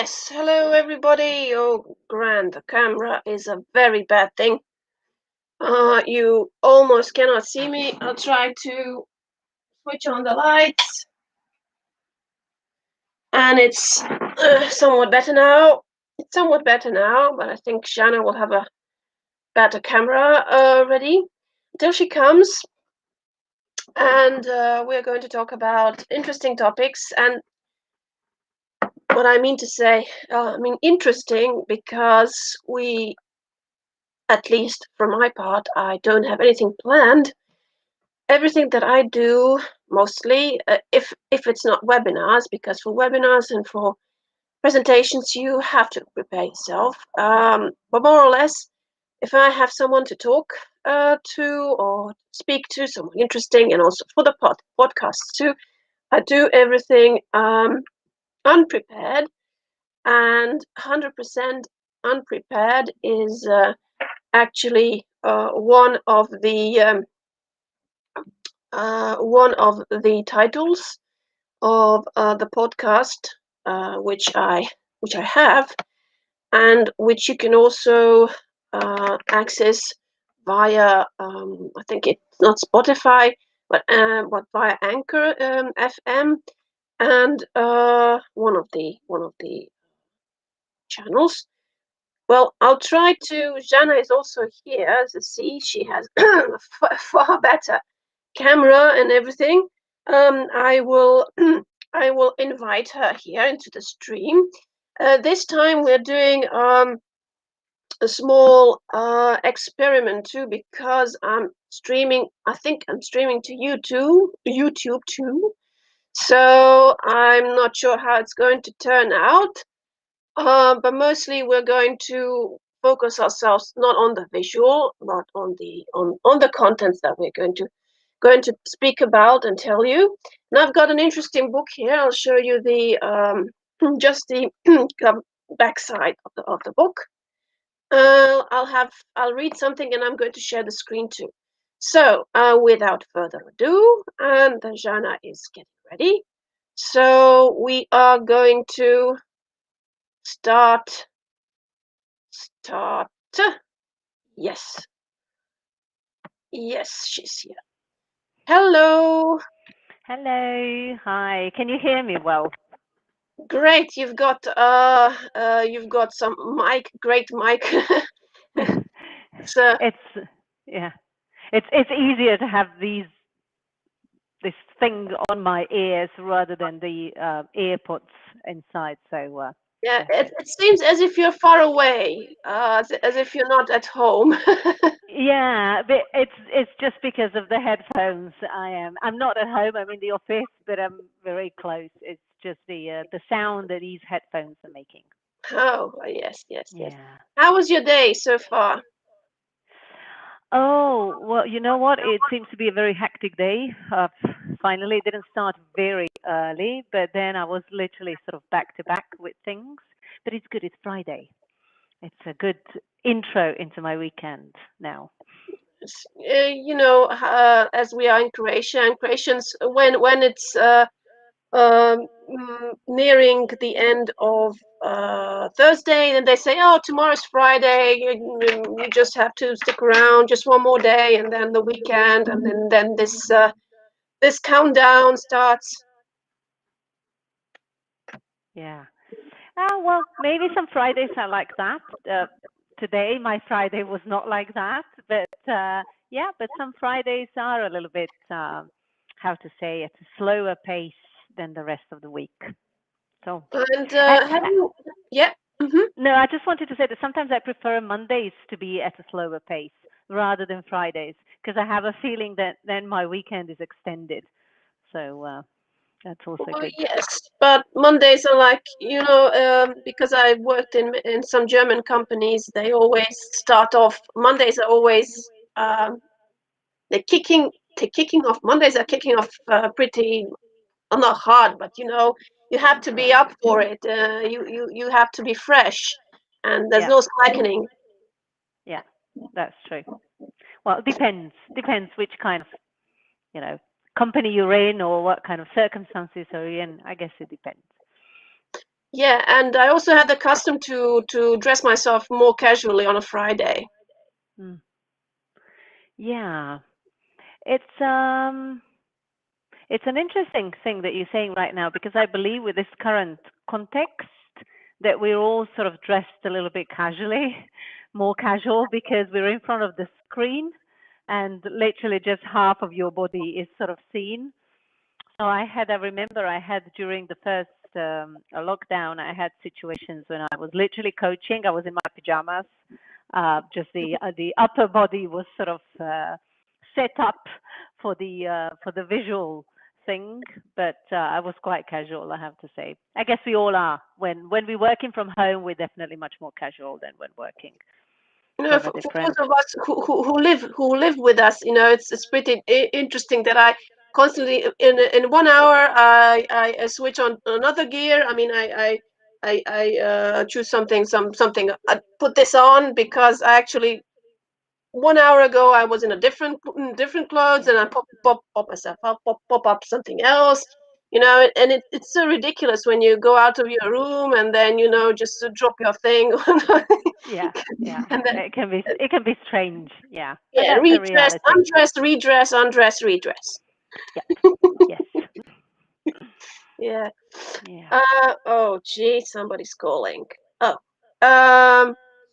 Yes, hello everybody. Oh, grand, the camera is a very bad thing. You almost cannot see me. I'll try to switch on the lights. And it's somewhat better now. It's somewhat better now, but I think Shana will have a better camera ready until she comes. And we're going to talk about interesting topics. And what I mean to say, interesting because at least for my part, I don't have anything planned. Everything that I do, mostly, if it's not webinars, because for webinars and for presentations, you have to prepare yourself. But more or less, if I have someone to talk to or speak to, someone interesting, and also for the podcasts too, I do everything unprepared, and 100% unprepared is actually one of the titles of the podcast, which I have, and which you can also access via I think it's not Spotify, but via Anchor FM, and one of the channels. Well, I'll try to. Jana is also here. As you see, she has far better camera and everything. I will I will invite her here into the stream. This time we're doing a small experiment too, because I'm streaming. I think I'm streaming to YouTube too. So I'm not sure how it's going to turn out. But mostly we're going to focus ourselves not on the visual, but on the contents that we're going to speak about and tell you. And I've got an interesting book here. I'll show you the just the backside of the book. I'll read something, and I'm going to share the screen too. So without further ado, and Jana is getting ready. So we are going to start. Yes. Yes, she's here. Hello. Hello. Hi. Can you hear me well? Great. You've got some great mic. So It's yeah. It's easier to have this thing on my ears rather than the earpods inside. So yeah, it seems as if you're far away, as if you're not at home. yeah, but it's just because of the headphones. I'm not at home. I'm in the office, but I'm very close. It's just the sound that these headphones are making. Oh, yes. Yeah. How was your day so far? Oh, well, you know what? It seems to be a very hectic day. Finally, it didn't start very early, but then I was literally sort of back to back with things. But it's good. It's Friday. It's a good intro into my weekend now. As we are in Croatia, and Croatians, when it's nearing the end of Thursday, and they say, "Oh, tomorrow's Friday. You just have to stick around just one more day, and then the weekend, and then this countdown starts." Yeah. Well, maybe some Fridays are like that. Today, my Friday was not like that, but yeah, but some Fridays are a little bit, how to say, at a slower pace than the rest of the week. So, And and have you? Yeah. Mm-hmm. no, I just wanted to say that sometimes I prefer Mondays to be at a slower pace rather than Fridays because I have a feeling that then my weekend is extended. So that's also Well, good. yes, but Mondays are like, because I worked in some German companies, they always start off. Mondays are always they're kicking off. Mondays are kicking off pretty not hard, but you have to be up for it. You have to be fresh, and there's Yeah, no slackening. yeah, that's true. Well, it depends which kind of you know company you're in or what kind of circumstances are you in. I guess it depends. Yeah, and I also had the custom to dress myself more casually on a Friday. Mm. Yeah, it's um, it's an interesting thing that you're saying right now, because I believe with this current context that we're all sort of dressed a little bit casually, more casual, because we're in front of the screen and literally just half of your body is sort of seen. So I remember I had during the first lockdown, I had situations when I was literally coaching. I was in my pajamas. Just the upper body was sort of set up for the visual thing, but I was quite casual, I have to say. I guess we all are. When we're working from home, we're definitely much more casual than when working from a For different. those of us who live with us, it's pretty interesting that I constantly in 1 hour I switch on another gear. I mean, I choose something. I put this on because I actually 1 hour ago I was in a different clothes, and I pop myself up, pop up something else. And it's so ridiculous when you go out of your room and then just to drop your thing. Yeah, yeah. And then It can be strange, yeah. But yeah, that's the redress, reality. undress, redress, undress, redress. Yep. Yes. Yeah. Yeah. Oh gee, somebody's calling. Oh.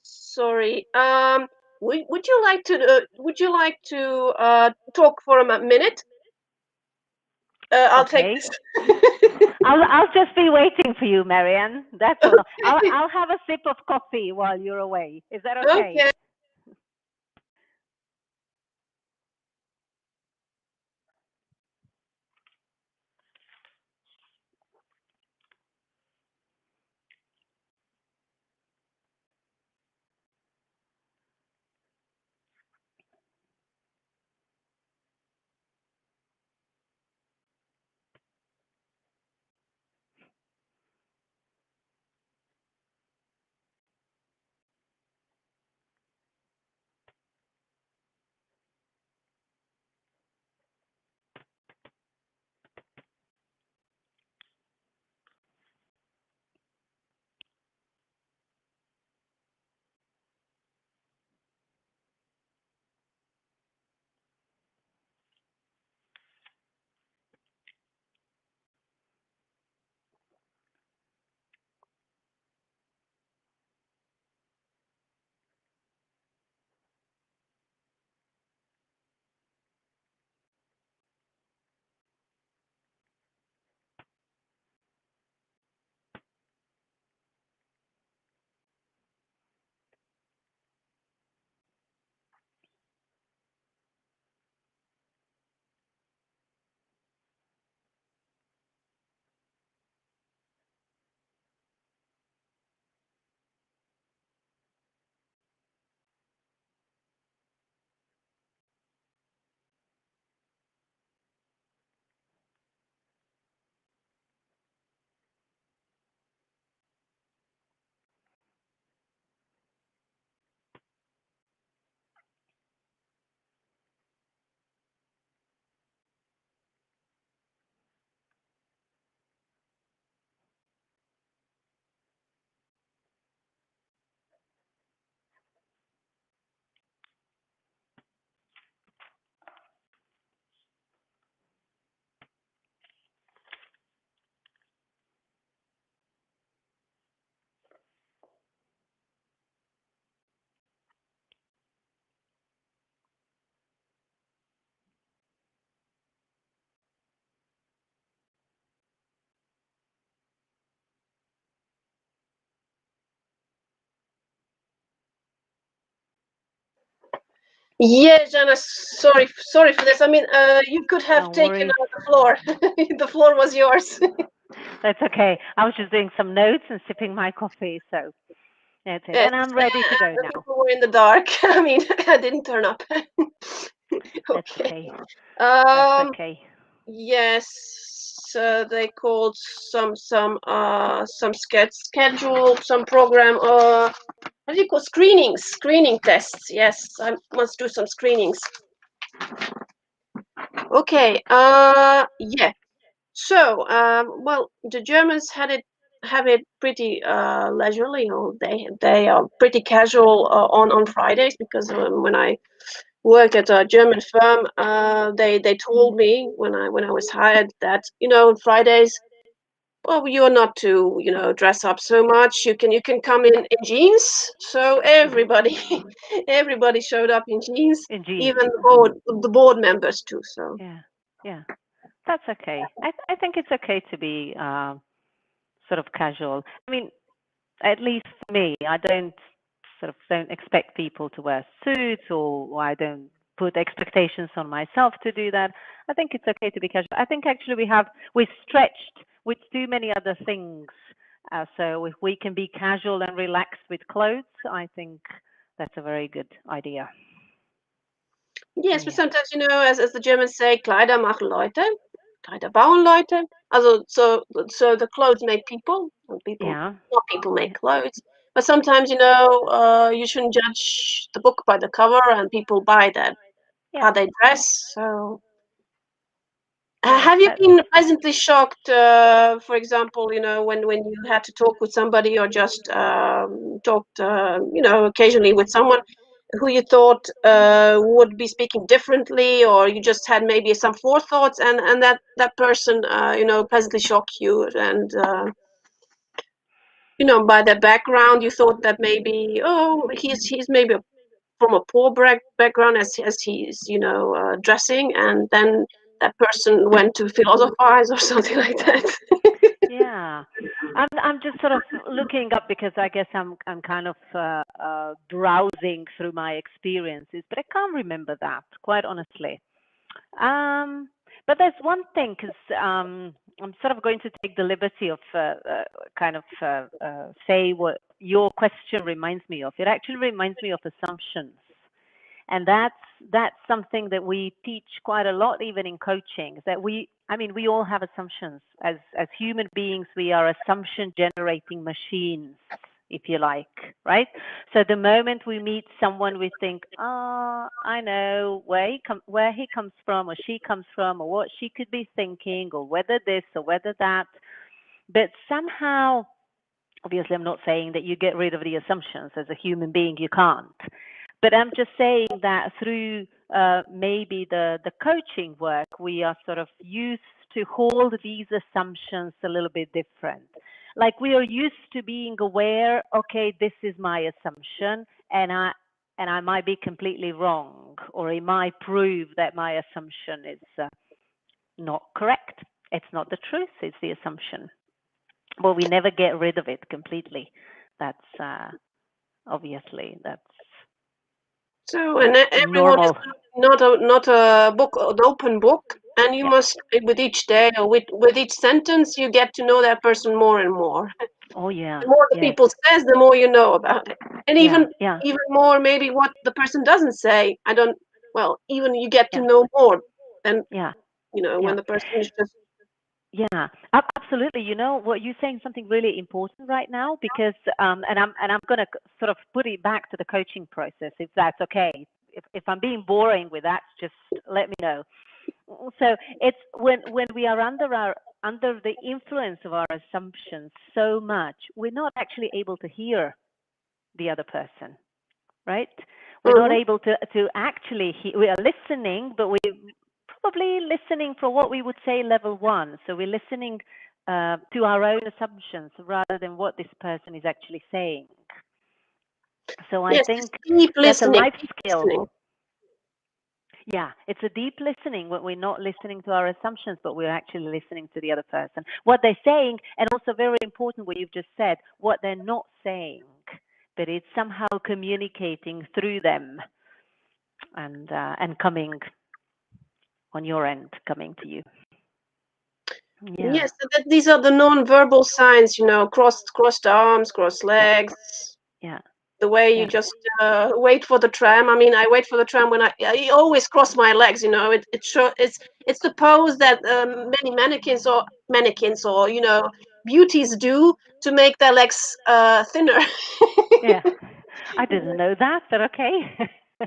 Sorry. Would you like to talk for a minute? I'll take Okay. this. I'll just be waiting for you, Marianne. That's all. I'll Okay. I'll have a sip of coffee while you're away. Is that okay? Okay. Yeah, Jana, sorry for this. I mean, you could have No taken worries. out the floor. The floor was yours. That's okay. I was just doing some notes and sipping my coffee, so that's it. Yes, And I'm ready to go the now. people were in the dark. I mean, I didn't turn up. That's Okay. okay. That's Um, okay. yes, they called some schedule, some program. What do you call screening tests? Yes, I must do some screenings. Okay. Yeah. So, well, the Germans had it have it pretty leisurely. Or they are pretty casual on Fridays, because when I worked at a German firm, they told me when I was hired that, on Fridays, well, you're not to, dress up so much. You can come in jeans. So everybody everybody showed up in jeans, In jeans. even the board members too. So Yeah, yeah, that's okay. I think it's okay to be sort of casual. I mean, at least for me, I don't expect people to wear suits, or I don't put expectations on myself to do that. I think it's okay to be casual. I think actually we stretched with too many other things. So if we can be casual and relaxed with clothes, I think that's a very good idea. yes, but Yeah. sometimes, as the Germans say, Kleider machen Leute, Kleider bauen Leute. Also, so the clothes make people, and Yeah. not people make clothes. But sometimes, you shouldn't judge the book by the cover, and people buy that Yeah. how they dress. So, Yeah. have you been pleasantly shocked, for example, when you had to talk with somebody, or just talked, occasionally with someone who you thought would be speaking differently, or you just had maybe some forethoughts, and that person, pleasantly shocked you, and by their background, you thought that maybe, oh, he's maybe from a poor background, as he's, dressing, and then that person went to philosophize or something like that. Yeah, I'm just sort of looking up because I guess I'm kind of browsing through my experiences, but I can't remember that, quite honestly. Um, but there's one thing, because I'm sort of going to take the liberty of kind of say what your question reminds me of. It actually reminds me of assumptions. And that's something that we teach quite a lot, even in coaching, is that we all have assumptions. As human beings, we are assumption generating machines, if you like, right? So the moment we meet someone, we think, oh, I know where he comes from, or she comes from, or what she could be thinking, or whether this or whether that. But somehow, obviously, I'm not saying that you get rid of the assumptions. As a human being, you can't. But I'm just saying that through maybe the coaching work, we are sort of used to hold these assumptions a little bit different. Like we are used to being aware, okay, this is my assumption, and I might be completely wrong, or it might prove that my assumption is not correct. It's not the truth; it's the assumption. Well, we never get rid of it completely. That's obviously that's So, and everyone is normal. not a book, an open book, and you Yeah, must, with each day, or with each sentence, you get to know that person more and more. oh yeah, The more the yes, people says, the more you know about it, and yeah, even yeah, even more maybe what the person doesn't say. I don't. Well, even you get to yeah, know more than yeah, when yeah, the person is just. yeah. Absolutely. You know what, you're saying something really important right now, because and I'm going to sort of put it back to the coaching process, if that's okay. If I'm being boring with that, just let me know. So it's when we are under the influence of our assumptions so much, we're not actually able to hear the other person, right? We're not Mhm. able to actually we are listening, but we're probably listening for what we would say level one. So we're listening to our own assumptions rather than what this person is actually saying. So I Yes, think it's deep that's a listening. life Deep skill. listening. Yeah, it's a deep listening when we're not listening to our assumptions, but we're actually listening to the other person, what they're saying, and also very important what you've just said, what they're not saying, but it's somehow communicating through them and coming on your end, coming to you. Yeah, Yes, these are the non-verbal signs. Crossed arms, crossed yeah, legs. yeah, The way you yeah, just wait for the tram. I mean, I wait for the tram when I always cross my legs. It's the pose that many mannequins or beauties do to make their legs thinner. yeah. I didn't know that, but okay.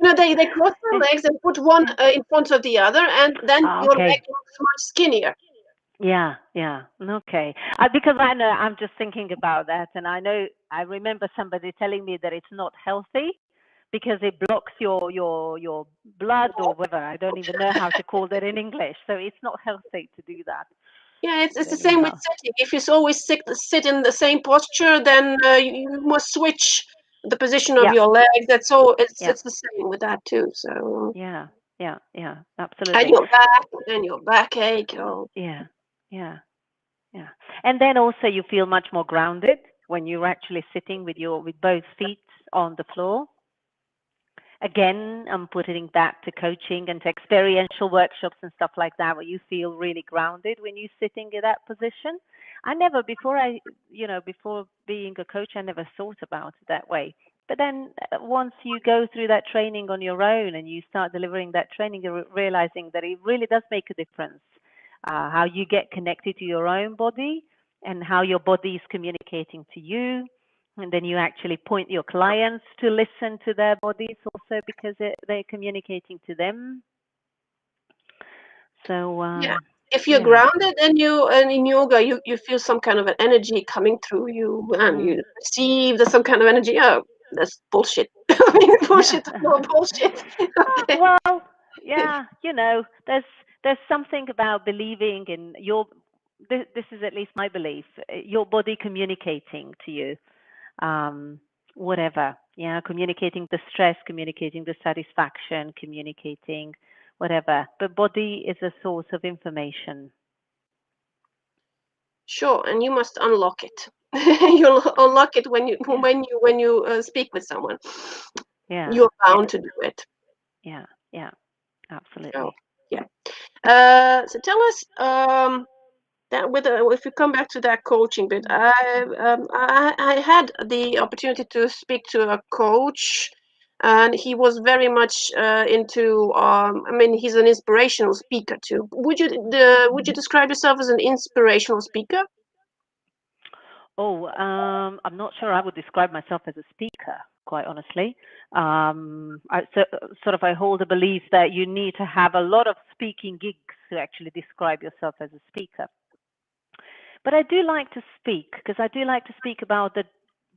They cross their legs and put one Yeah. in front of the other, and then Ah, your leg okay. looks much skinnier. Yeah, yeah. Okay. Because I know I'm just thinking about that, and I remember somebody telling me that it's not healthy because it blocks your blood or whatever. I don't even know how to call that in English. So it's not healthy to do that. Yeah, it's But the same with anyhow, sitting. If you always sit in the same posture, then you must switch the position of yeah, your legs. That's all. yeah, It's the same with that too. So yeah, yeah, yeah. and Absolutely. your back, and your backache. Oh, Yeah, yeah, yeah. And then also you feel much more grounded when you're actually sitting with both feet on the floor. Again, I'm putting that to coaching and to experiential workshops and stuff like that, where you feel really grounded when you're sitting in that position. I never, before being a coach, I never thought about it that way. But then once you go through that training on your own and you start delivering that training, you're realizing that it really does make a difference. How you get connected to your own body and how your body is communicating to you, and then you actually point your clients to listen to their bodies also because they're communicating to them. So, yeah. If you're yeah. grounded, then you and in yoga, you feel some kind of an energy coming through you, and you Mm. receive the some kind of energy. Oh, that's bullshit. I mean, bullshit, no bullshit. Okay. Well, yeah, there's something about believing in your. This is at least my belief. Your body communicating to you, um, whatever. Yeah, communicating the stress, communicating the satisfaction, communicating whatever. But body is a source of information. Sure, and you must unlock it. You'll unlock it when you Yeah, speak with someone. yeah, You're yeah, bound to do it. yeah, yeah. Oh, Absolutely. yeah. So tell us that with if you come back to that coaching bit, Mm. I had the opportunity to speak to a coach, and he was very much into. I mean, he's an inspirational speaker too. Would you describe yourself as an inspirational speaker? Oh, I'm not sure I would describe myself as a speaker, quite honestly. I hold a belief that you need to have a lot of speaking gigs to actually describe yourself as a speaker. But I do like to speak because I do like to speak about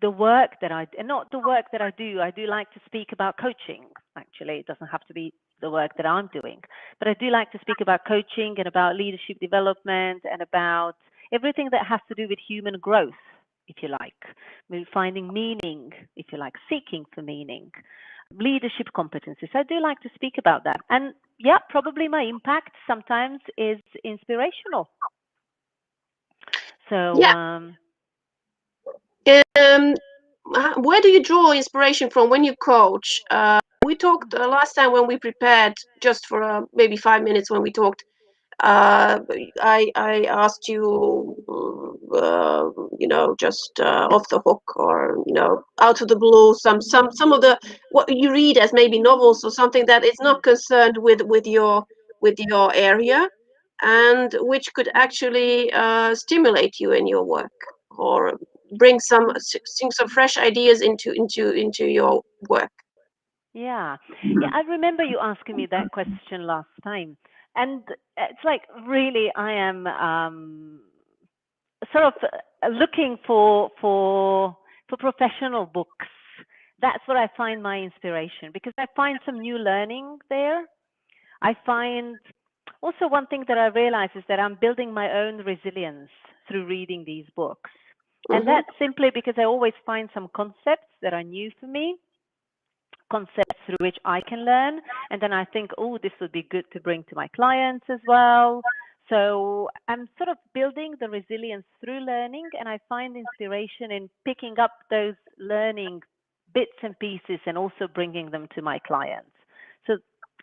the work that and not the work that I do. I do like to speak about coaching. Actually, it doesn't have to be the work that I'm doing, but I do like to speak about coaching and about leadership development and about everything that has to do with human growth, if you like, maybe finding meaning, if you like, seeking for meaning, leadership competencies. I do like to speak about that, and yeah, probably my impact sometimes is inspirational. So, Yeah. Um, where do you draw inspiration from when you coach? We talked last time when we prepared, just for maybe 5 minutes when we talked. Uh, I asked you, just off the hook, or out of the blue, some of the what you read as maybe novels or something that is not concerned with your area, and which could actually stimulate you in your work, or bring some fresh ideas into your work. yeah. Yeah, I remember you asking me that question last time. And it's like really I am sort of looking for professional books. That's where I find my inspiration because I find some new learning there. I find also one thing that I realize is that I'm building my own resilience through reading these books. And Hmm. that's simply because I always find some concepts that are new for me, concepts through which I can learn. And then I think, oh, this would be good to bring to my clients as well. So I'm sort of building the resilience through learning, and I find inspiration in picking up those learning bits and pieces and also bringing them to my clients. So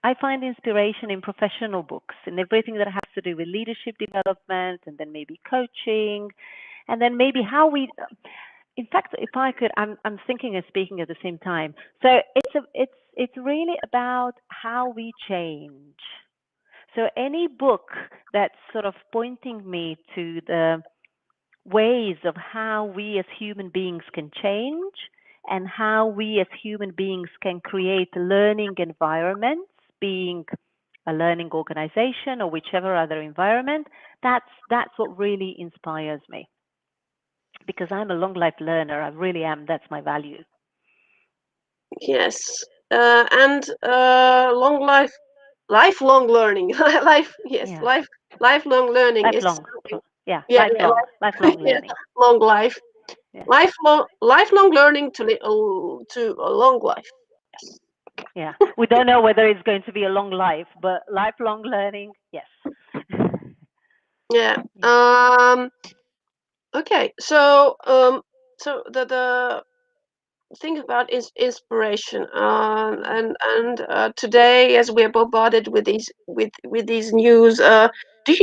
I find inspiration in professional books and everything that has to do with leadership development, and then maybe coaching, and then maybe how we, in fact, if I could, I'm thinking and speaking at the same time. So it's really about how we change. So any book that's sort of pointing me to the ways of how we as human beings can change and how we as human beings can create learning environments, being a learning organization or whichever other environment, that's what really inspires me. Because I'm a long life learner, I really am. That's my value. Yes, and lifelong learning. Yeah, Lifelong learning is lifelong. something. Yeah, Yeah, lifelong yeah, learning. long life, Yeah, lifelong learning to a long life. Yes. yeah. We don't know whether it's going to be a long life, but lifelong learning, yes. Yeah. Yeah. Okay. So the thing about is inspiration, and today, as we're bombarded with these news, do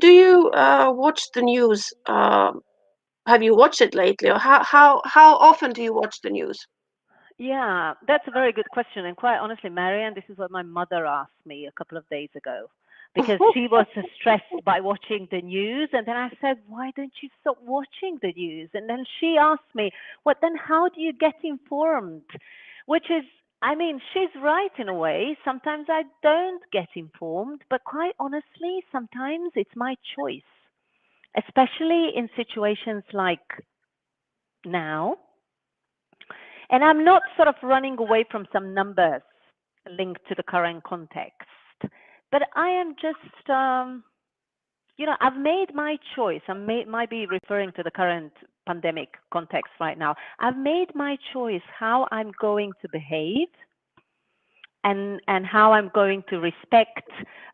you watch the news? Have you watched it lately, or how often do you watch the news? Yeah, that's a very good question. And quite honestly, Marianne, this is what my mother asked me a couple of days ago because she was stressed by watching the news. And then I said, why don't you stop watching the news? And then she asked me, well, then how do you get informed? Which is, I mean, she's right in a way. Sometimes I don't get informed, but quite honestly, sometimes it's my choice, especially in situations like now. And I'm not sort of running away from some numbers linked to the current context, but I am just, I've made my choice. Might be referring to the current pandemic context right now. I've made my choice how I'm going to behave and how I'm going to respect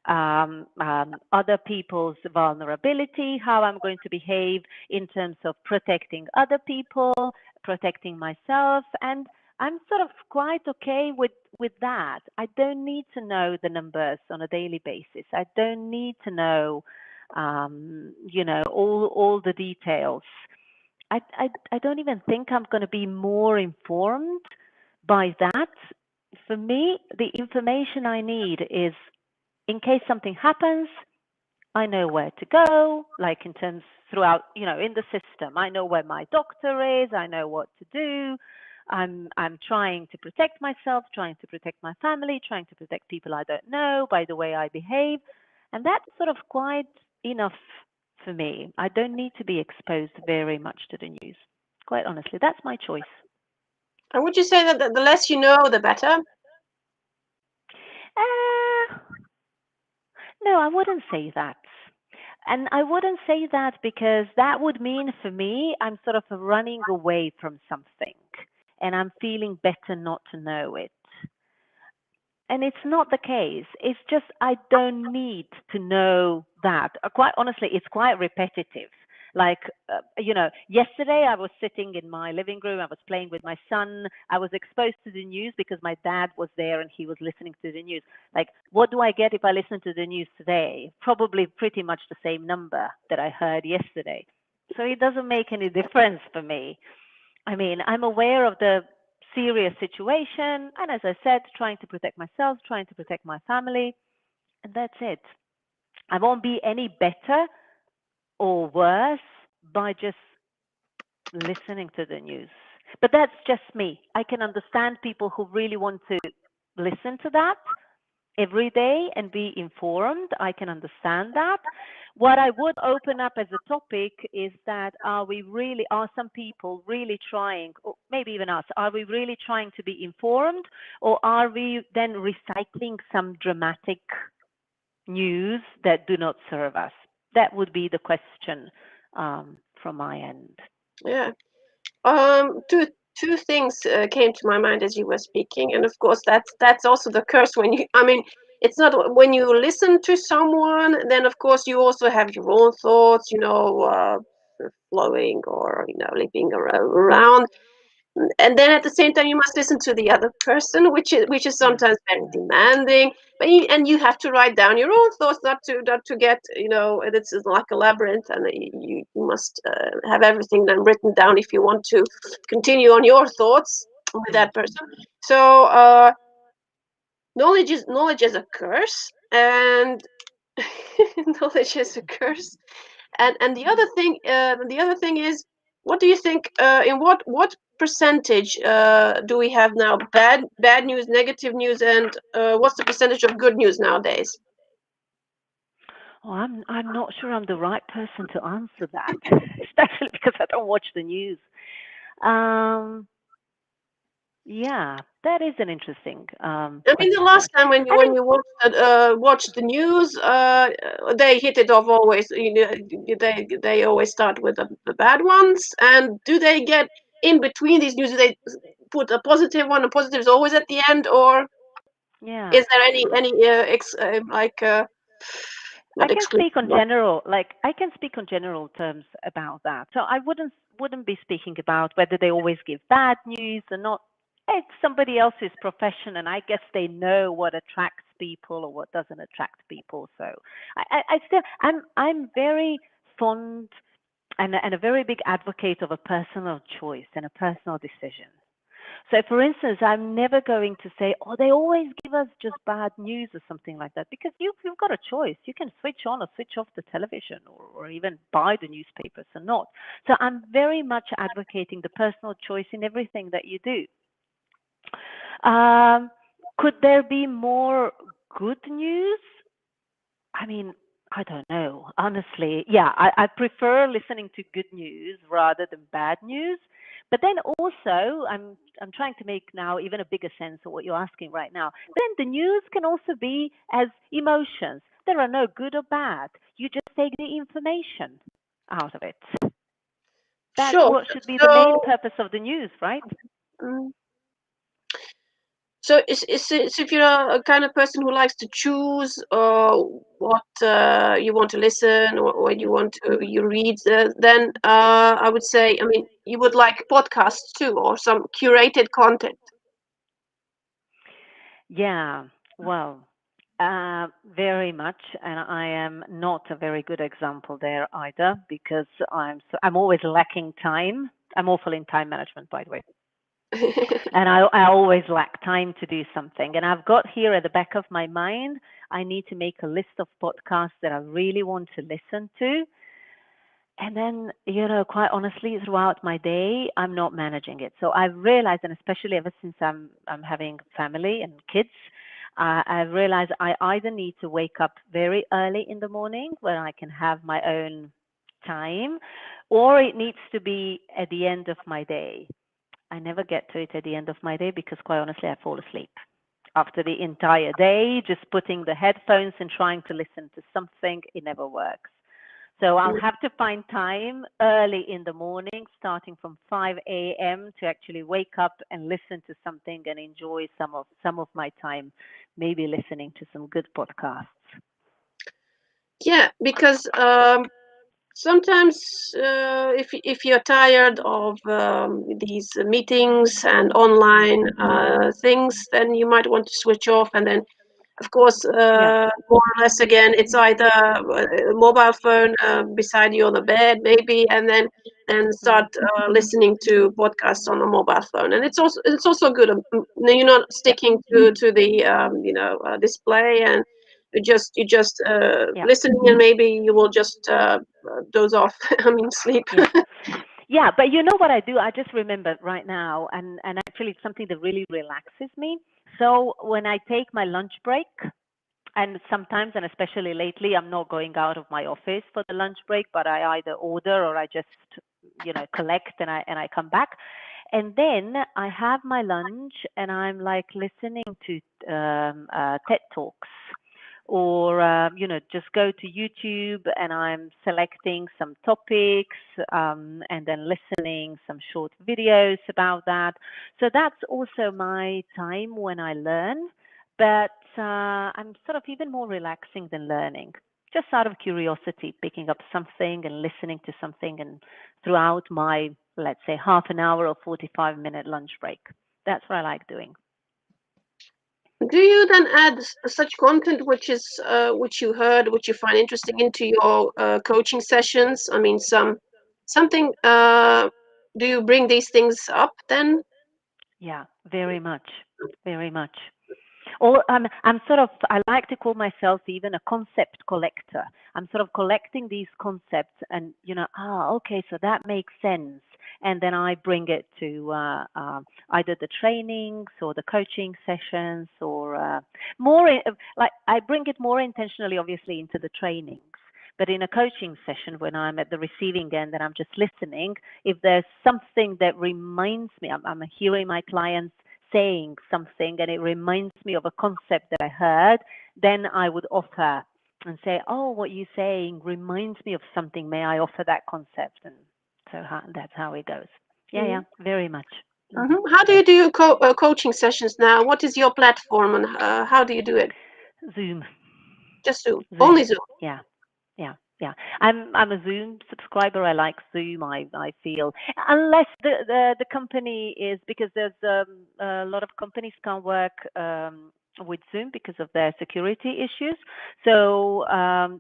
other people's vulnerability, how I'm going to behave in terms of protecting other people, protecting myself, and I'm sort of quite okay with that. I don't need to know the numbers on a daily basis. I don't need to know, all the details. I don't even think I'm going to be more informed by that. For me, the information I need is in case something happens, I know where to go, like in terms throughout, in the system. I know where my doctor is, I know what to do. I'm trying to protect myself, trying to protect my family, trying to protect people I don't know by the way I behave. And that's sort of quite enough for me. I don't need to be exposed very much to the news. Quite honestly, that's my choice. And would you say that the less you know, the better? Uh, no, I wouldn't say that. And I wouldn't say that because that would mean for me, I'm sort of running away from something and I'm feeling better not to know it. And it's not the case. It's just I don't need to know that. Quite honestly, it's quite repetitive. Like, yesterday I was sitting in my living room. I was playing with my son. I was exposed to the news because my dad was there and he was listening to the news. Like, what do I get if I listen to the news today? Probably pretty much the same number that I heard yesterday. So it doesn't make any difference for me. I mean, I'm aware of the serious situation. And as I said, trying to protect myself, trying to protect my family. And that's it. I won't be any better or worse by just listening to the news. But that's just me. I can understand people who really want to listen to that every day and be informed. I can understand that. What I would open up as a topic is that are some people really trying, or maybe even us, are we really trying to be informed, or are we then recycling some dramatic news that do not serve us? That would be the question from my end. Yeah. Two things came to my mind as you were speaking, and of course that's also the curse when you. I mean, it's not when you listen to someone, then of course you also have your own thoughts, flowing or leaping around, and then at the same time you must listen to the other person, which is sometimes very demanding. But you have to write down your own thoughts, not to get it's like a labyrinth, and you must have everything then written down if you want to continue on your thoughts with that person. So knowledge is a curse, and knowledge is a curse. And the other thing is, what do you think? In what percentage do we have now? Bad news, negative news, and what's the percentage of good news nowadays? Oh, I'm not sure I'm the right person to answer that, especially because I don't watch the news. Um, yeah, that is an interesting I mean, the question. last time I when think, you watched the news, they hit it off always. They always start with the bad ones. And do they get in between these news? Do they put a positive one? A positive is always at the end, or yeah, is there any I not can exclusive? speak on general, like I can speak on general terms about that. So I wouldn't be speaking about whether they always give bad news or not. It's somebody else's profession, and I guess they know what attracts people or what doesn't attract people. So I still, I'm very fond and a very big advocate of a personal choice and a personal decision. So, for instance, I'm never going to say, oh, they always give us just bad news or something like that, because you've got a choice. You can switch on or switch off the television, or even buy the newspapers or not. So, I'm very much advocating the personal choice in everything that you do. Um, could there be more good news? I mean, I don't know. Honestly, yeah, I prefer listening to good news rather than bad news. But then also, I'm trying to make now even a bigger sense of what you're asking right now. Then the news can also be as emotions. There are no good or bad. You just take the information out of it. That's Sure. what should be the main So, purpose of the news, right? mm, so if you're a kind of person who likes to choose what you want to listen or what you read, then I would say, I mean, you would like podcasts too, or some curated content. Yeah, well, very much, and I am not a very good example there either because I'm always lacking time. I'm awful in time management, by the way, and I always lack time to do something. And I've got here at the back of my mind, I need to make a list of podcasts that I really want to listen to. And then, quite honestly, throughout my day, I'm not managing it. So I've realized, and especially ever since I'm having family and kids, I've realized I either need to wake up very early in the morning where I can have my own time, or it needs to be at the end of my day. I never get to it at the end of my day because, quite honestly, I fall asleep after the entire day, just putting the headphones and trying to listen to something. It never works. So I'll have to find time early in the morning, starting from 5 a.m. to actually wake up and listen to something and enjoy some of my time, maybe listening to some good podcasts. Yeah, because sometimes if you're tired of these meetings and online things, then you might want to switch off, and then of course, Yeah. more or less again, it's either a mobile phone beside you on the bed, maybe, and then start Mm. listening to podcasts on a mobile phone. And it's also good. You're not Yeah. sticking to the display, and you just Yeah. listening, and maybe you will just doze off. I mean, sleep. Yeah. Yeah, but you know what I do? I just remembered right now, and actually it's something that really relaxes me. So when I take my lunch break, and sometimes, and especially lately, I'm not going out of my office for the lunch break, but I either order or I just, collect and I come back. And then I have my lunch and I'm like listening to TED Talks or, just go to YouTube and I'm selecting some topics and then listening some short videos about that. So that's also my time when I learn, but I'm sort of even more relaxing than learning. Just out of curiosity, picking up something and listening to something, and throughout my, let's say, half an hour or 45-minute lunch break. That's what I like doing. Do you then add such content which you heard, which you find interesting, into your coaching sessions? I mean, something. Do you bring these things up then? Yeah, very much, very much. Or I'm sort of, I like to call myself even a concept collector. I'm sort of collecting these concepts and, okay, so that makes sense. And then I bring it to either the trainings or the coaching sessions or more, like I bring it more intentionally, obviously, into the trainings. But in a coaching session, when I'm at the receiving end and I'm just listening, if there's something that reminds me, I'm hearing my clients saying something and it reminds me of a concept that I heard, then I would offer and say, oh, what you're saying reminds me of something. May I offer that concept? And so that's how it goes. Yeah, very much. How do you do coaching sessions now? What is your platform and how do you do it? Zoom. Just Zoom. Only Zoom. Yeah. I'm a Zoom subscriber. I like Zoom. I feel, unless the company is, because there's a lot of companies can't work with Zoom because of their security issues. So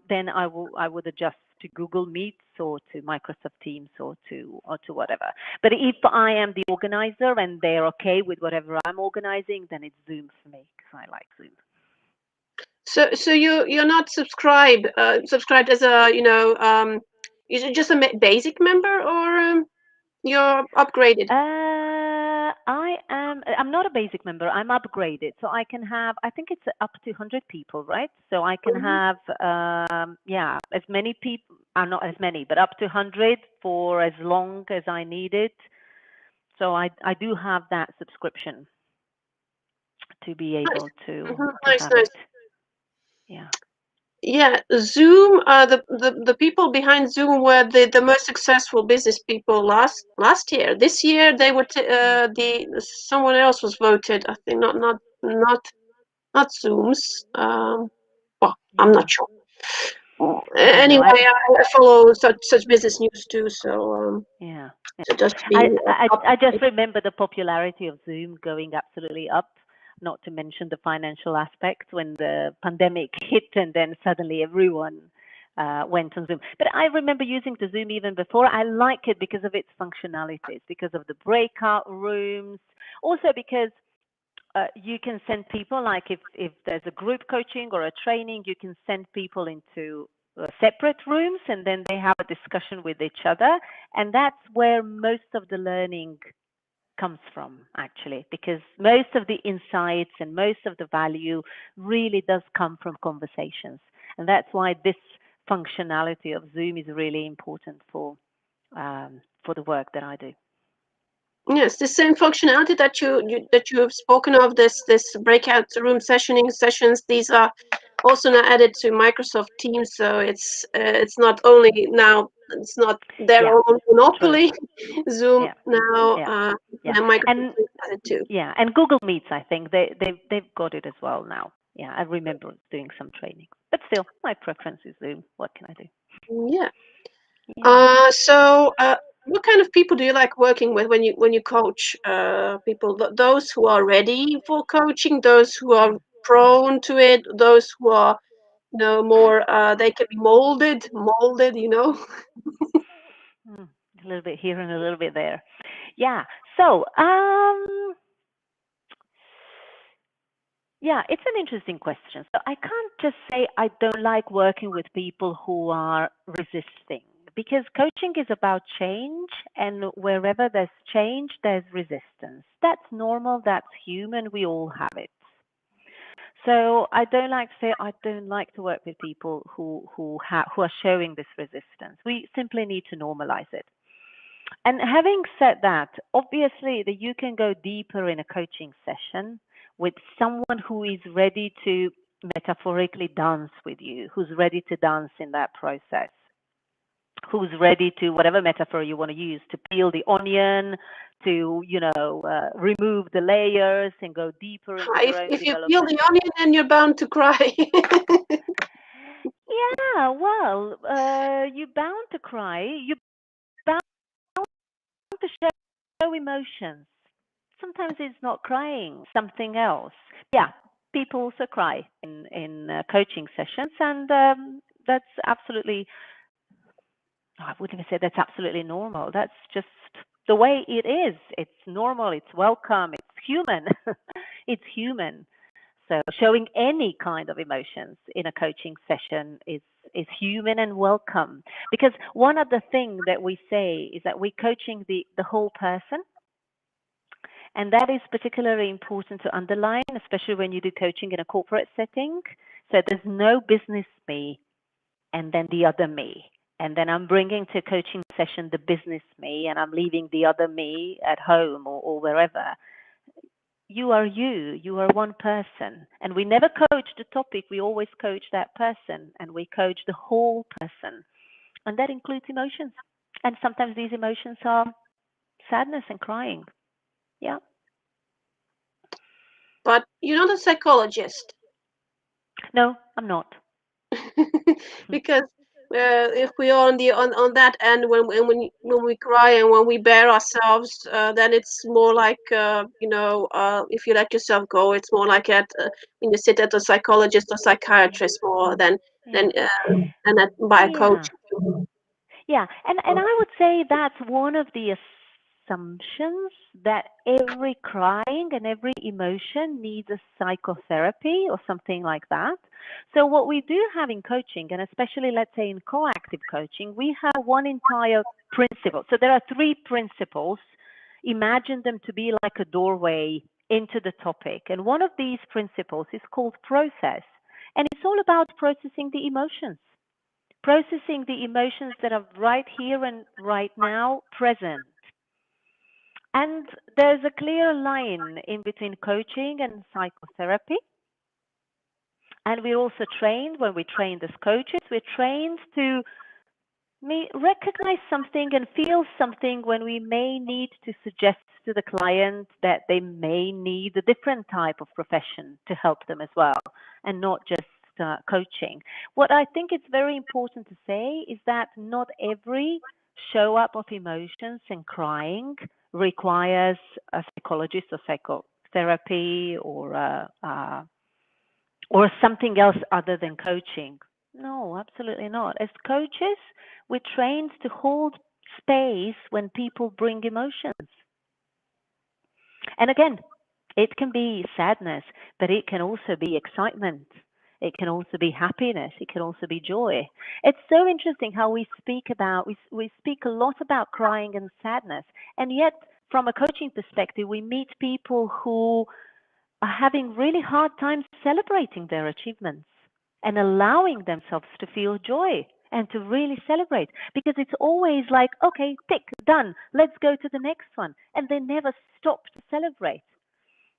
then I would adjust to Google Meets or to Microsoft Teams or to whatever. But if I am the organizer and they're okay with whatever I'm organizing, then it's Zoom for me because I like Zoom. So you're not subscribed as a you're just a basic member, or you're upgraded? I'm not a basic member. I'm upgraded, so I can have. I think it's up to 100 people, right? So I can have as many people. Not as many, but up to 100 for as long as I need it. So I do have that subscription to be able to have it. Yeah. Yeah, Zoom. The people behind Zoom were the most successful business people last year. This year they were someone else was voted. I think not Zoom's. Well, I'm not sure. Anyway, I follow such business news too. So yeah. So just I just remember the popularity of Zoom going absolutely up. Not to mention the financial aspect when the pandemic hit and then suddenly everyone went on Zoom. But I remember using the Zoom even before. I like it because of its functionalities, because of the breakout rooms, also because you can send people, like if there's a group coaching or a training, you can send people into separate rooms and then they have a discussion with each other. And that's where most of the learning comes from, actually, because most of the insights and most of the value really does come from conversations. And that's why this functionality of Zoom is really important for the work that I do. Yes, the same functionality that you have spoken of, this breakout room sessions, these are also now added to Microsoft Teams. So it's not only now, it's not their own monopoly. Zoom now, and Microsoft has it too. Yeah, and Google Meets, I think they've got it as well now. Yeah, I remember doing some training, but still, my preference is Zoom. What can I do? Yeah. So what kind of people do you like working with when you coach people? Those who are ready for coaching, those who are prone to it, those who are more they can be molded, A little bit here and a little bit there. Yeah. So yeah, it's an interesting question. So I can't just say I don't like working with people who are resisting, because coaching is about change, and wherever there's change, there's resistance. That's normal, that's human, we all have it. So I don't like to say I don't like to work with people who are showing this resistance. We simply need to normalize it. And having said that, obviously that you can go deeper in a coaching session with someone who is ready to metaphorically dance with you, who's ready to dance in that process, who's ready to, whatever metaphor you want to use, to peel the onion, to remove the layers and go deeper into their own if you development. peel the onion, then you're bound to cry. Yeah, well, you're bound to cry. You're bound to show emotions. Sometimes it's not crying, something else. Yeah, people also cry in coaching sessions, and that's absolutely, I wouldn't even say that's absolutely normal. That's just the way it is. It's normal, it's welcome, it's human. It's human. So showing any kind of emotions in a coaching session is human and welcome. Because one of the things that we say is that we're coaching the whole person. And that is particularly important to underline, especially when you do coaching in a corporate setting. So there's no business me. and then the other me. And then I'm bringing to a coaching session the business me, and I'm leaving the other me at home or wherever. You are you. You are one person. And we never coach the topic. We always coach that person, and we coach the whole person. And that includes emotions. And sometimes these emotions are sadness and crying. Yeah. But you're not a psychologist. No, I'm not. Because if we are on that end, when we cry and when we bear ourselves, then it's more like if you let yourself go, it's more like when you sit at a psychologist or psychiatrist more Yeah. than by a coach. Yeah. Yeah, and I would say that's one of the assumptions, that every crying and every emotion needs a psychotherapy or something like that. So what we do have in coaching, and especially let's say in coactive coaching, we have one entire principle. So there are three principles. Imagine them to be like a doorway into the topic. And one of these principles is called process. And it's all about processing the emotions, processing the emotions that are right here and right now present. And there's a clear line in between coaching and psychotherapy. And we're also trained, when we train as coaches, we're trained to recognize something and feel something when we may need to suggest to the client that they may need a different type of profession to help them as well, and not just coaching. What I think it's very important to say is that not every show up of emotions and crying requires a psychologist or psychotherapy or something else other than coaching. No, absolutely not. As coaches, we're trained to hold space when people bring emotions. And again, it can be sadness, but it can also be excitement. It can also be happiness. It can also be joy. It's so interesting how we speak a lot about crying and sadness. And yet, from a coaching perspective, we meet people who are having really hard times celebrating their achievements and allowing themselves to feel joy and to really celebrate, because it's always like, okay, tick, done, let's go to the next one. And they never stop to celebrate.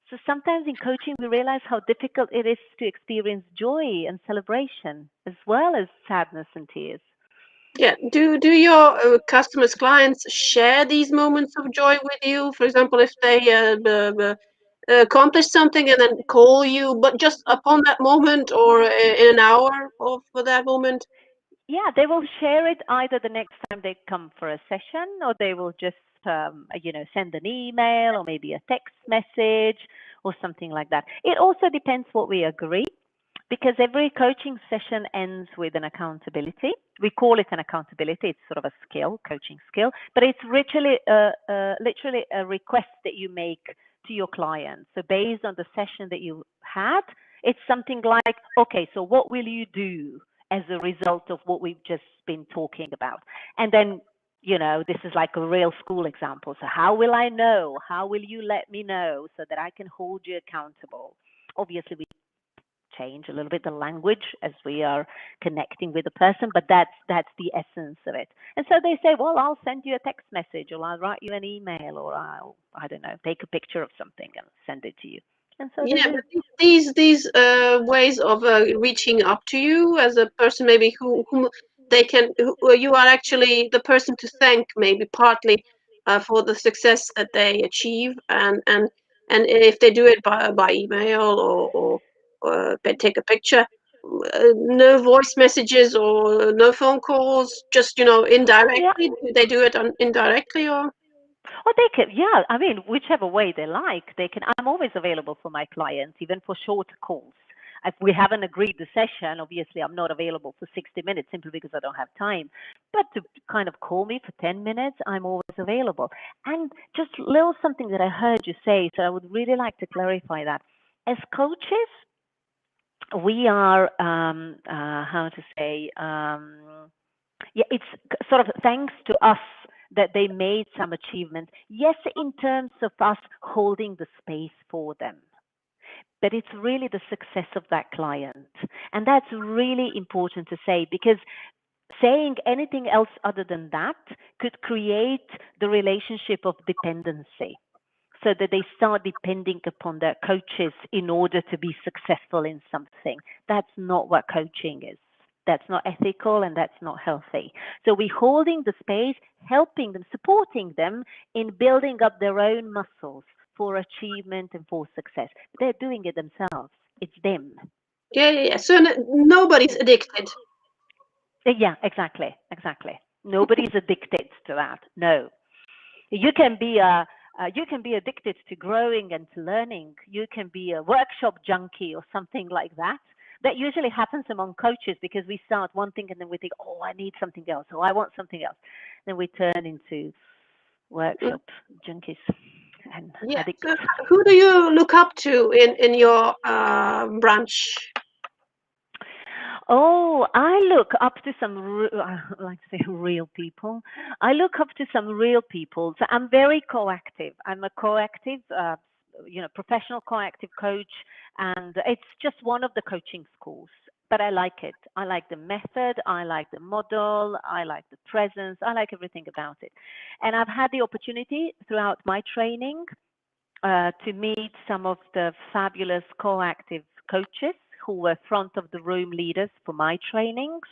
So sometimes in coaching, we realize how difficult it is to experience joy and celebration as well as sadness and tears. Yeah. Do your clients share these moments of joy with you? For example, if they accomplish something and then call you, but just upon that moment or in an hour for that moment? Yeah, they will share it either the next time they come for a session, or they will just send an email or maybe a text message or something like that. It also depends what we agree, because every coaching session ends with an accountability. We call it an accountability. It's sort of a skill, coaching skill, but it's literally a request that you make to your client. So based on the session that you had, it's something like, okay, so what will you do as a result of what we've just been talking about? And then, this is like a real school example. So how will I know? How will you let me know so that I can hold you accountable? Obviously, we change a little bit the language as we are connecting with the person, but that's the essence of it. And so they say, well, I'll send you a text message, or I'll write you an email, or I don't know, take a picture of something and send it to you. And so they Yeah, do. but these ways of reaching up to you as a person, maybe whom they can, who you are actually the person to thank, maybe partly for the success that they achieve, and if they do it by email or they take a picture, no voice messages or no phone calls, just Yeah. indirectly. Do they do it indirectly or? Or they can, yeah, I mean, whichever way they like, they can. I'm always available for my clients, even for shorter calls. If we haven't agreed the session, obviously I'm not available for 60 minutes simply because I don't have time. But to kind of call me for 10 minutes, I'm always available. And just little something that I heard you say, so I would really like to clarify that. As coaches, we are, how to say, yeah, it's sort of thanks to us that they made some achievements. Yes, in terms of us holding the space for them. but it's really the success of that client. And that's really important to say, because saying anything else other than that could create the relationship of dependency, so that they start depending upon their coaches in order to be successful in something. That's not what coaching is. That's not ethical, and that's not healthy. So we're holding the space, helping them, supporting them in building up their own muscles for achievement and for success. They're doing it themselves. It's them. Yeah. So nobody's addicted. Yeah, exactly. Nobody's addicted to that. No. You can be addicted to growing and to learning. You can be a workshop junkie or something like that. That usually happens among coaches, because we start one thing and then we think, oh, I need something else, or I want something else. Then we turn into workshop junkies and addicts. So who do you look up to in your branch? Oh, I look up to some, I like to say real people. I look up to some real people. So I'm very coactive. I'm a coactive, professional coactive coach, and it's just one of the coaching schools. But I like it. I like the method. I like the model. I like the presence. I like everything about it. And I've had the opportunity throughout my training to meet some of the fabulous coactive coaches who were front of the room leaders for my trainings.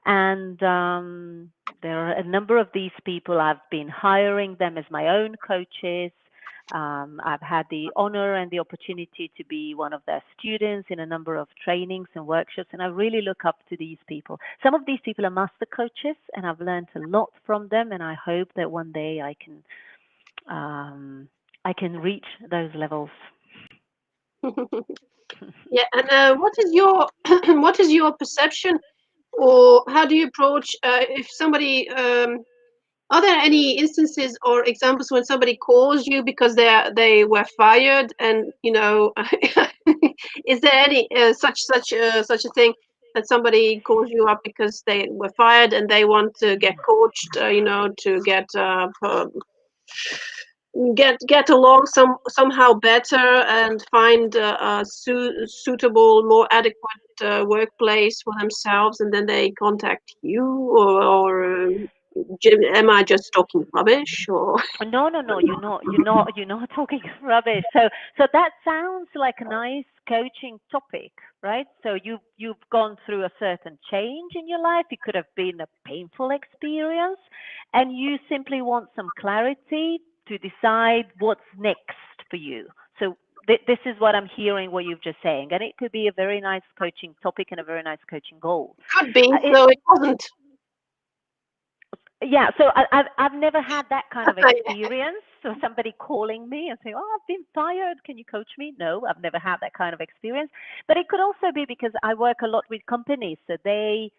And there are a number of these people. I've been hiring them as my own coaches. I've had the honor and the opportunity to be one of their students in a number of trainings and workshops, and I really look up to these people. Some of these people are master coaches, and I've learned a lot from them, and I hope that one day I can reach those levels. Yeah, and what is your what is your perception, or how do you approach if somebody? Are there any instances or examples when somebody calls you because they were fired, and is there any such a thing that somebody calls you up because they were fired and they want to get coached, to get along somehow better and find a suitable, more adequate workplace for themselves, and then they contact you, or am I just talking rubbish? Or No, you're not talking rubbish. So that sounds like a nice coaching topic, right? So you've gone through a certain change in your life. It could have been a painful experience, and you simply want some clarity to decide what's next for you. So this is what I'm hearing, what you've just saying, and it could be a very nice coaching topic and a very nice coaching goal. could be, so it wasn't. Yeah, so I've never had that kind of experience. So somebody calling me and saying, "Oh, I've been fired. Can you coach me?" No, I've never had that kind of experience. But it could also be because I work a lot with companies, so they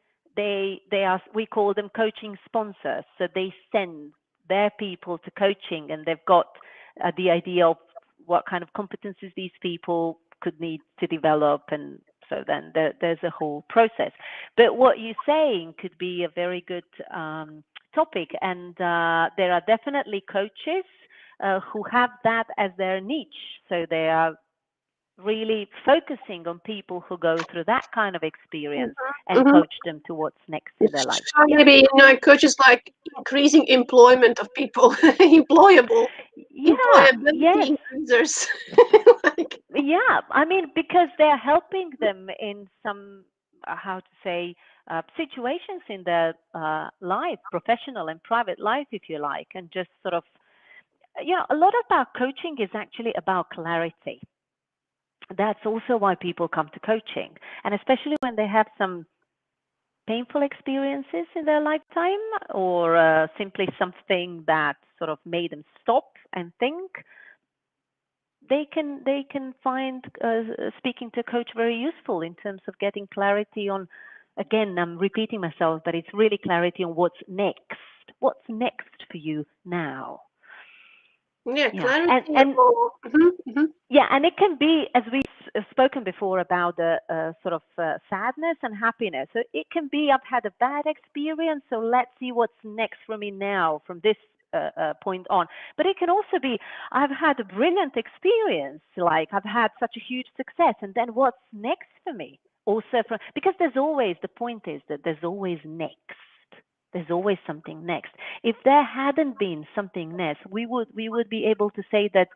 are, we call them coaching sponsors. So they send their people to coaching, and they've got the idea of what kind of competencies these people could need to develop, and so then there's a whole process. But what you're saying could be a very good topic, and there are definitely coaches who have that as their niche. So they are really focusing on people who go through that kind of experience and coach them to what's next in their life. So maybe coaches like increasing employment of people, employability increasers. Yeah, I mean, because they're helping them in some, how to say, situations in their life, professional and private life, if you like, and just sort of, a lot of our coaching is actually about clarity. That's also why people come to coaching, and especially when they have some painful experiences in their lifetime, or simply something that sort of made them stop and think. They can find speaking to a coach very useful in terms of getting clarity on, again, I'm repeating myself, but it's really clarity on what's next. What's next for you now? Yeah, clarity. And it can be, as we've spoken before, about the sort of sadness and happiness. So it can be, I've had a bad experience, so let's see what's next for me now from this point on. But it can also be, I've had a brilliant experience, like I've had such a huge success, and then what's next for me? Also, because there's always, the point is that there's always next. There's always something next. If there hadn't been something next, we would be able to say that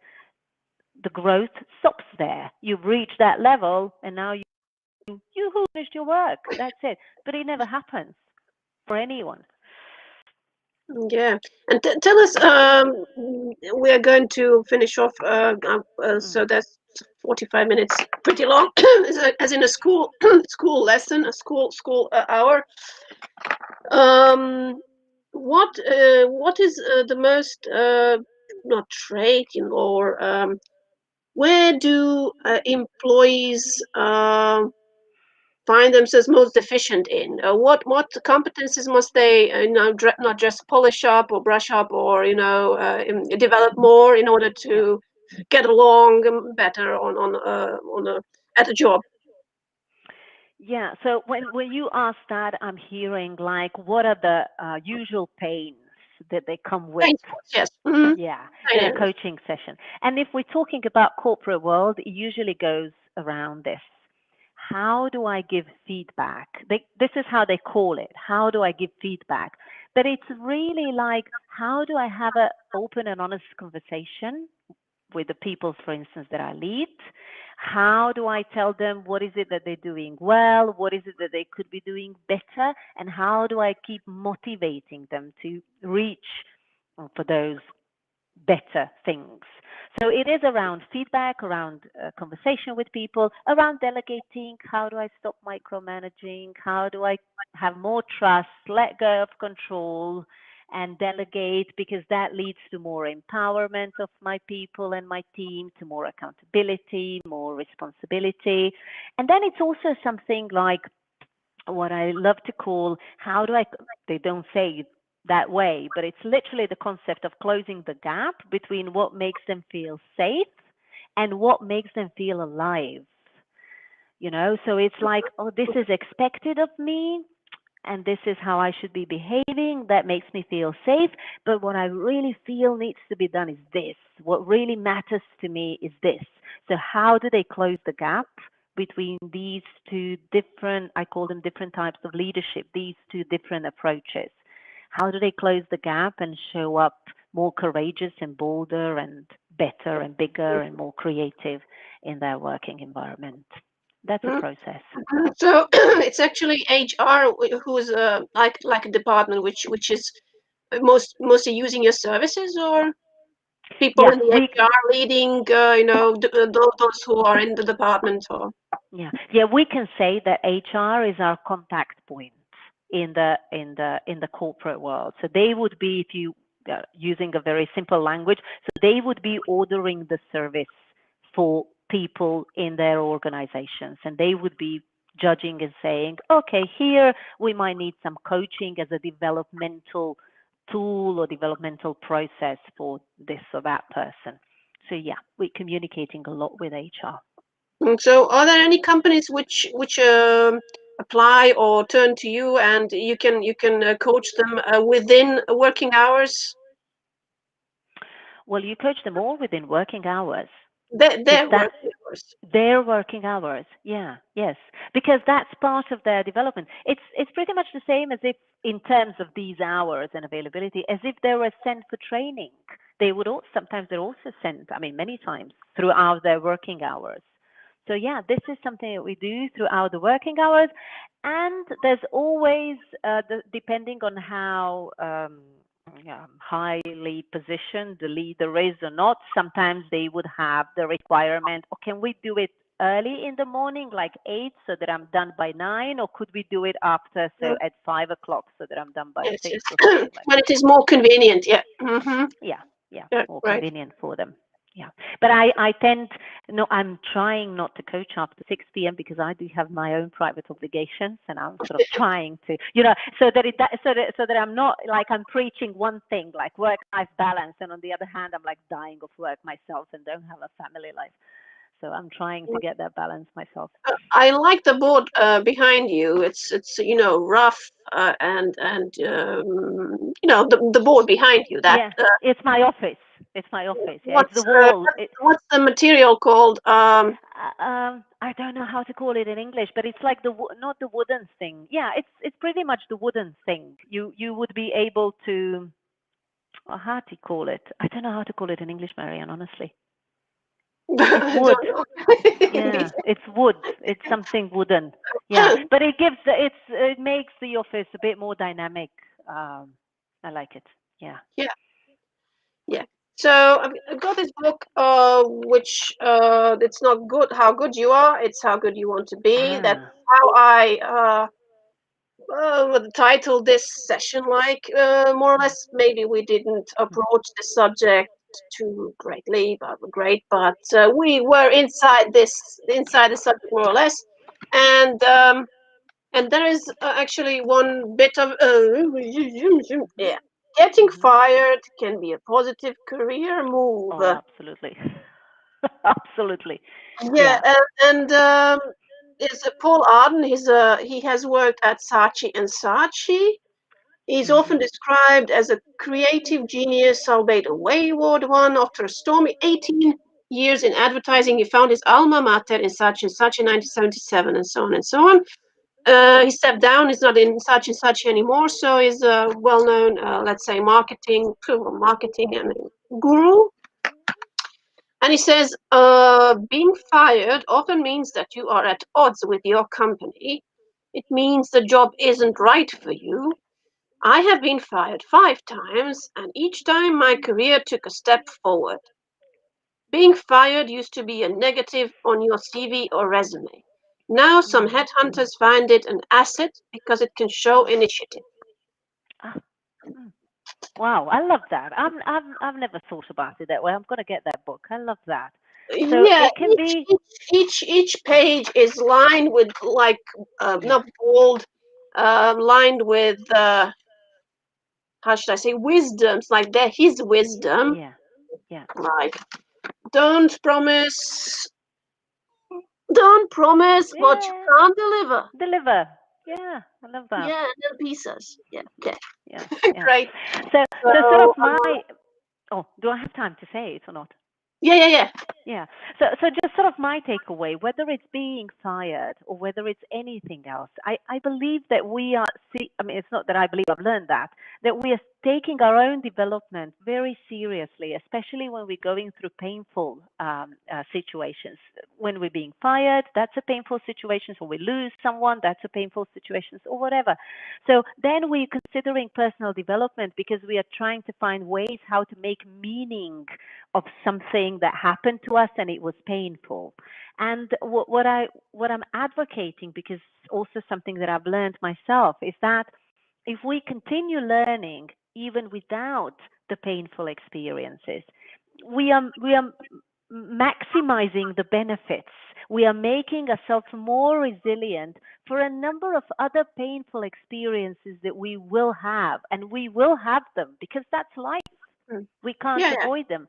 the growth stops there. You've reached that level, and now you finished your work. That's it. But it never happens for anyone. Yeah, and tell us. We are going to finish off. So that's 45 minutes. Pretty long, as in a school school lesson, a school hour. What is the most not trait or where do employees find themselves most deficient in? What competencies must they not just polish up or brush up or develop more in order to get along better at a job? Yeah. So when you ask that, I'm hearing like, what are the usual pains that they come with? Yes. Yeah, in a coaching session. And if we're talking about corporate world, it usually goes around this. How do I give feedback? This is how they call it. How do I give feedback? But it's really like, how do I have an open and honest conversation with the people, for instance, that I lead? How do I tell them what is it that they're doing well? What is it that they could be doing better? And how do I keep motivating them to reach for those better things? So it is around feedback, around conversation with people, around delegating. How do I stop micromanaging? How do I have more trust, let go of control, and delegate, because that leads to more empowerment of my people and my team, to more accountability, more responsibility. And then it's also something like what I love to call, they don't say it that way, but it's literally the concept of closing the gap between what makes them feel safe and what makes them feel alive. So it's like, oh, this is expected of me, and this is how I should be behaving. That makes me feel safe. But what I really feel needs to be done is this. What really matters to me is this. So how do they close the gap between these two different, I call them different types of leadership, these two different approaches? How do they close the gap and show up more courageous and bolder and better and bigger and more creative in their working environment? That's a process. So it's actually HR who is like a department which is mostly using your services, or people in the HR leading those who are in the department, or yeah, we can say that HR is our contact point in the corporate world. So they would be, if you using a very simple language, so they would be ordering the service for people in their organizations, and they would be judging and saying, okay, here we might need some coaching as a developmental tool or developmental process for this or that person. So yeah, we're communicating a lot with HR. So are there any companies which apply or turn to you, and you can coach them within working hours? Well, you coach them all within working hours. Their working hours. Their working hours, yeah, yes, because that's part of their development. It's pretty much the same as if, in terms of these hours and availability, as if they were sent for training. They would sometimes they're also sent, many times throughout their working hours. So yeah, this is something that we do throughout the working hours, and there's always, depending on how highly positioned the leader is or not, sometimes they would have the requirement, or can we do it early in the morning, like 8, so that I'm done by 9, or could we do it after, so at 5 o'clock, so that I'm done by 6? Yes. Like when it is more convenient, yeah. Mm-hmm. Yeah, more convenient for them. Yeah, but I tend, no, I'm trying not to coach after 6 p.m. because I do have my own private obligations, and I'm sort of trying to, so that I'm not like I'm preaching one thing like work-life balance, and on the other hand, I'm like dying of work myself and don't have a family life. So I'm trying to get that balance myself. I like the board behind you. It's rough and the board behind you. That Yeah, it's my office. It's my office. Yeah, it's what's the wall. what's the material called? I don't know how to call it in English, but it's like not the wooden thing. Yeah, it's pretty much the wooden thing. You would be able to, how to call it? I don't know how to call it in English, Marianne, honestly. It's wood. Yeah, it's wood. It's something wooden. Yeah, but it makes the office a bit more dynamic. I like it. Yeah. Yeah. So I've got this book, which it's not good how good you are, it's how good you want to be. That's how I titled this session. More or less, maybe we didn't approach the subject too greatly, but we were inside the subject more or less, and there is actually one bit of yeah. Getting fired can be a positive career move. Oh, absolutely. Absolutely. Yeah, and is Paul Arden. He has worked at Saatchi and Saatchi. He's often described as a creative genius, albeit a wayward one. After a stormy 18 years in advertising, he found his alma mater in Saatchi and Saatchi in 1977, and so on and so on. He stepped down. He's not in Saatchi and Saatchi anymore, so he's a well-known, let's say, marketing and guru. And he says, being fired often means that you are at odds with your company. It means the job isn't right for you. I have been fired 5 times, and each time my career took a step forward. Being fired used to be a negative on your CV or resume. Now some headhunters find it an asset because it can show initiative. Wow, I love that. I've never thought about it that way. I'm going to get that book. I love that. So Yeah, it can be each page is lined with not bold, lined with how should I say, wisdoms, like that his wisdom. Yeah. Like don't promise what you can't deliver. Deliver. Yeah, I love that. Yeah, little pieces. Yeah, okay. Yeah. Great. So sort of do I have time to say it or not? Yeah. Yeah. So just sort of my takeaway, whether it's being fired or whether it's anything else, I believe that it's not that I believe, I've learned that we are taking our own development very seriously, especially when we're going through painful situations. When we're being fired, that's a painful situation. When we lose someone, that's a painful situation, or whatever. So then we're considering personal development because we are trying to find ways how to make meaning of something that happened to us and it was painful. And what I'm advocating, because also something that I've learned myself, is that if we continue learning even without the painful experiences, we are maximizing the benefits. We are making ourselves more resilient for a number of other painful experiences that we will have, and we will have them because that's life. We can't avoid them.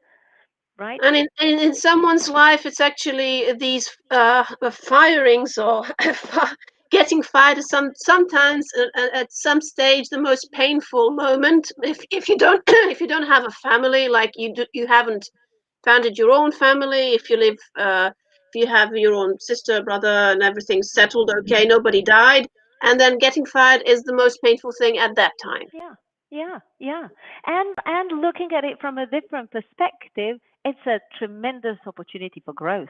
Right. And in someone's life, it's actually these firings or getting fired is sometimes at some stage the most painful moment. If you don't if you don't have a family, like you haven't founded your own family. If you live if you have your own sister, brother, and everything's settled, okay, nobody died, and then getting fired is the most painful thing at that time. Yeah. And looking at it from a different perspective, it's a tremendous opportunity for growth.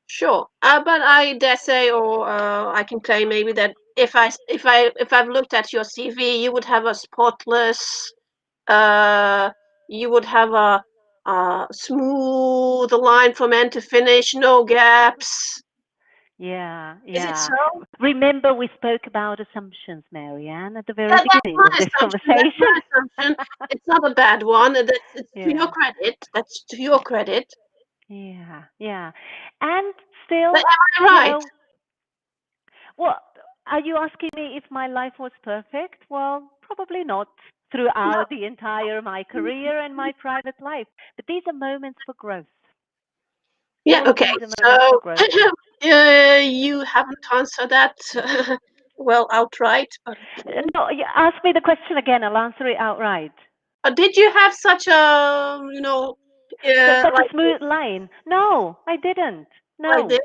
Sure, but I dare say, or I can claim maybe that if I've looked at your CV, you would have a spotless, you would have a smooth line from end to finish, no gaps. Yeah. Is it so? Remember, we spoke about assumptions, Marianne, at the very beginning of this conversation. It's not a bad one. It's to your credit. That's to your credit. Yeah. And still, but am I right? Well, are you asking me if my life was perfect? Well, probably not. throughout the entire my career and my private life. But these are moments for growth. Yeah, All of okay. these are moments So for growth. you haven't answered that well outright. But No, ask me the question again. I'll answer it outright. did you have such a, Such a like smooth line. No, I didn't. like No, this?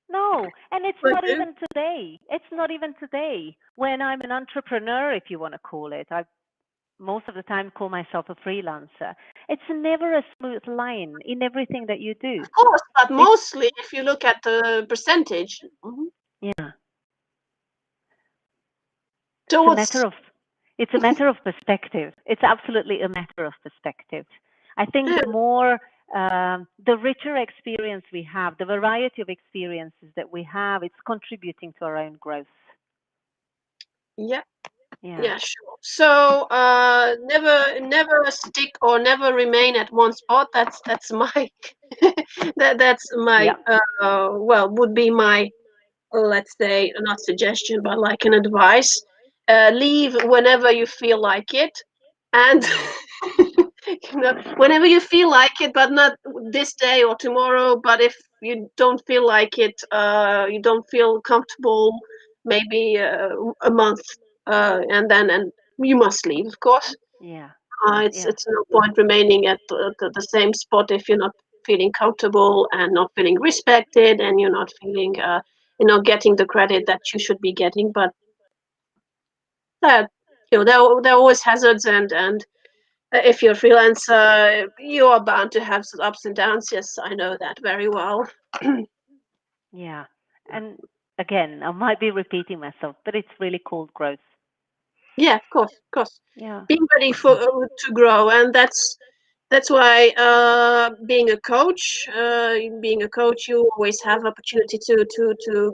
no. And it's Like not this? even today. It's not even today when I'm an entrepreneur, if you want to call it. I most of the time call myself a freelancer. It's never a smooth line in everything that you do. Of course, but It's mostly if you look at the percentage. yeah. So It's a what's matter of it's a matter of perspective. It's absolutely a matter of perspective. I think the more the richer experience we have, the variety of experiences that we have, it's contributing to our own growth. yeah. Yeah. Yeah, sure. So never stick or never remain at one spot. That's my that's my Yeah. well, would be my, let's say, not suggestion but like an advice. Leave whenever you feel like it, and whenever you feel like it, but not this day or tomorrow. But if you don't feel like it, you don't feel comfortable, maybe a month, and you must leave, of course. Yeah. It's Yeah. no point remaining at the same spot if you're not feeling comfortable and not feeling respected, and you're not feeling getting the credit that you should be getting. But that, there are always hazards, and if you're a freelancer, you are bound to have some ups and downs. Yes, I know that very well. Yeah. And again, I might be repeating myself, but it's really called growth. Yeah, of course. Yeah. Being ready for to grow, and that's why being a coach, you always have opportunity to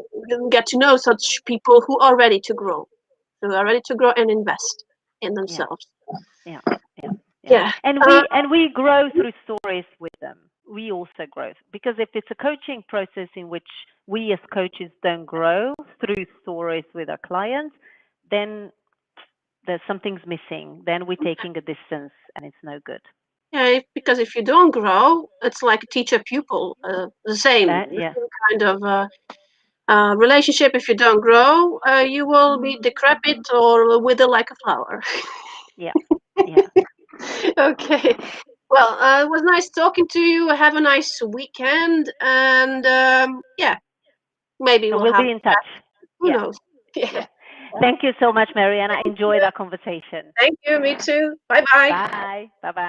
get to know such people who are ready to grow, and invest in Yeah. themselves. Yeah. Yeah. Yeah. Yeah. And we grow through stories with them. We also grow because if it's a coaching process in which we as coaches don't grow through stories with our clients, then there's something's missing. Then we're taking a distance and it's no good. Yeah, because if you don't grow, it's like teacher pupil, the same Yeah. kind of relationship. If you don't grow, you will be decrepit or wither like a flower. Yeah. Yeah. Okay. Well, it was nice talking to you. Have a nice weekend, and yeah, maybe And we'll we'll have. be in touch. Who Yeah. knows? Yeah. Yeah. Thank you so much, Mary, and I enjoyed our conversation. Thank you. Me too. Bye bye. Bye. Bye bye.